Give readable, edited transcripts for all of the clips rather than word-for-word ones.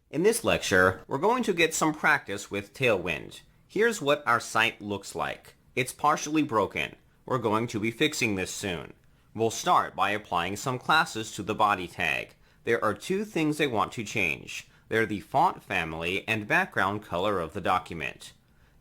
In this lecture, we're going to get some practice with Tailwind. Here's what our site looks like. It's partially broken. We're going to be fixing this soon. We'll start by applying some classes to the body tag. There are two things I want to change. They're the font family and background color of the document.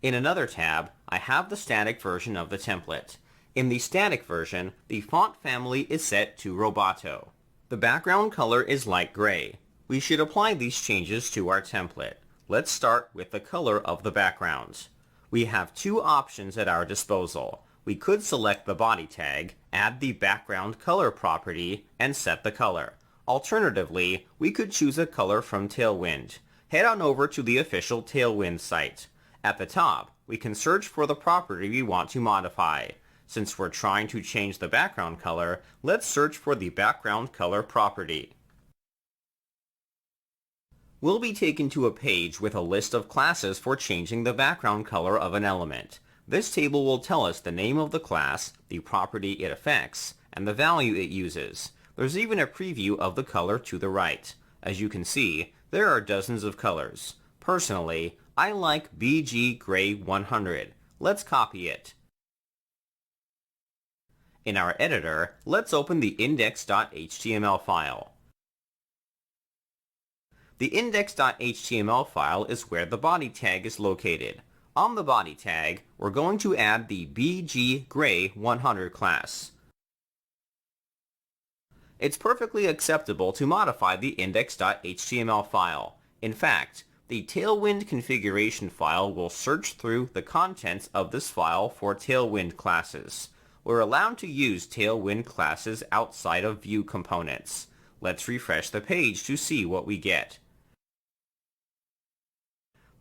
In another tab, I have the static version of the template. In the static version, the font family is set to Roboto. The background color is light gray. We should apply these changes to our template. Let's start with the color of the background. We have two options at our disposal. We could select the body tag, add the background color property, and set the color. Alternatively, we could choose a color from Tailwind. Head on over to the official Tailwind site. At the top, we can search for the property we want to modify. Since we're trying to change the background color, let's search for the background color property. We'll be taken to a page with a list of classes for changing the background color of an element. This table will tell us the name of the class, the property it affects, and the value it uses. There's even a preview of the color to the right. As you can see, there are dozens of colors. Personally, I like BG Gray 100. Let's copy it. In our editor, let's open the index.html file. The index.html file is where the body tag is located. On the body tag, we're going to add the BG Gray 100 class. It's perfectly acceptable to modify the index.html file. In fact, the Tailwind configuration file will search through the contents of this file for Tailwind classes. We're allowed to use Tailwind classes outside of Vue components. Let's refresh the page to see what we get.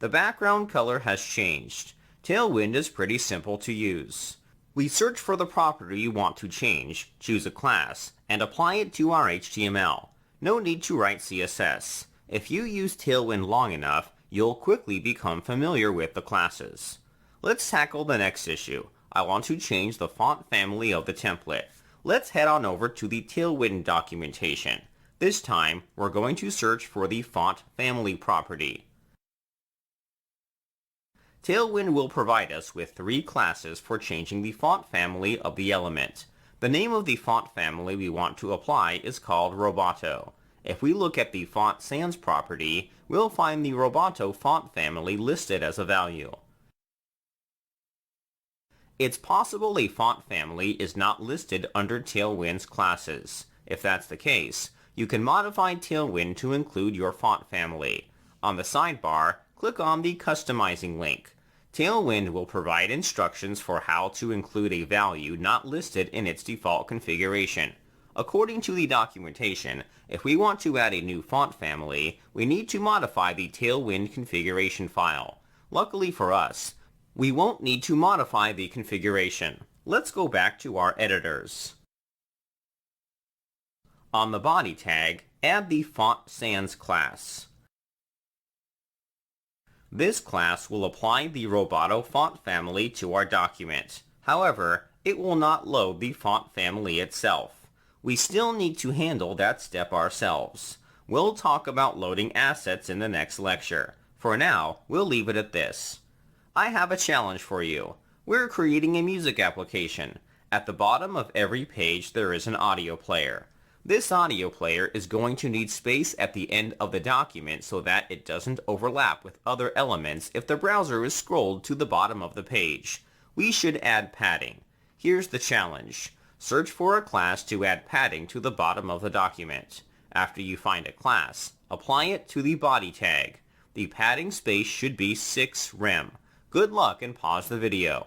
The background color has changed. Tailwind is pretty simple to use. We search for the property you want to change, choose a class, and apply it to our HTML. No need to write CSS. If you use Tailwind long enough, you'll quickly become familiar with the classes. Let's tackle the next issue. I want to change the font family of the template. Let's head on over to the Tailwind documentation. This time, we're going to search for the font family property. Tailwind will provide us with three classes for changing the font family of the element. The name of the font family we want to apply is called Roboto. If we look at the font sans property, we'll find the Roboto font family listed as a value. It's possible a font family is not listed under Tailwind's classes. If that's the case, you can modify Tailwind to include your font family. On the sidebar, click on the Customizing link. Tailwind will provide instructions for how to include a value not listed in its default configuration. According to the documentation, if we want to add a new font family, we need to modify the Tailwind configuration file. Luckily for us, we won't need to modify the configuration. Let's go back to our editors. On the body tag, add the font sans class. This class will apply the Roboto font family to our document. However, it will not load the font family itself. We still need to handle that step ourselves. We'll talk about loading assets in the next lecture. For now, we'll leave it at this. I have a challenge for you. We're creating a music application. At the bottom of every page there is an audio player. This audio player is going to need space at the end of the document so that it doesn't overlap with other elements if the browser is scrolled to the bottom of the page. We should add padding. Here's the challenge. Search for a class to add padding to the bottom of the document. After you find a class, apply it to the body tag. The padding space should be 6 rem. Good luck and pause the video.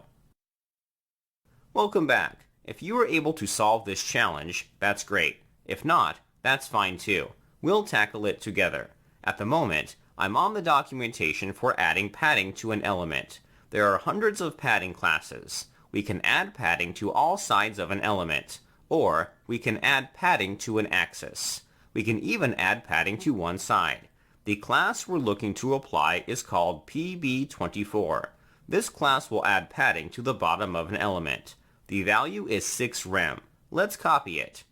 Welcome back. If you were able to solve this challenge, that's great. If not, that's fine too. We'll tackle it together. At the moment, I'm on the documentation for adding padding to an element. There are hundreds of padding classes. We can add padding to all sides of an element, or we can add padding to an axis. We can even add padding to one side. The class we're looking to apply is called PB24. This class will add padding to the bottom of an element. The value is 6 rem. Let's copy it.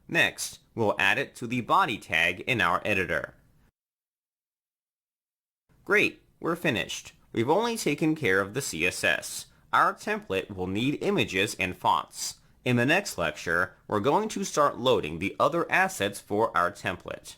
Next, We'll add it to the body tag in our editor. Great, we're finished. We've only taken care of the CSS. Our template will need images and fonts. In the next lecture, we're going to start loading the other assets for our template.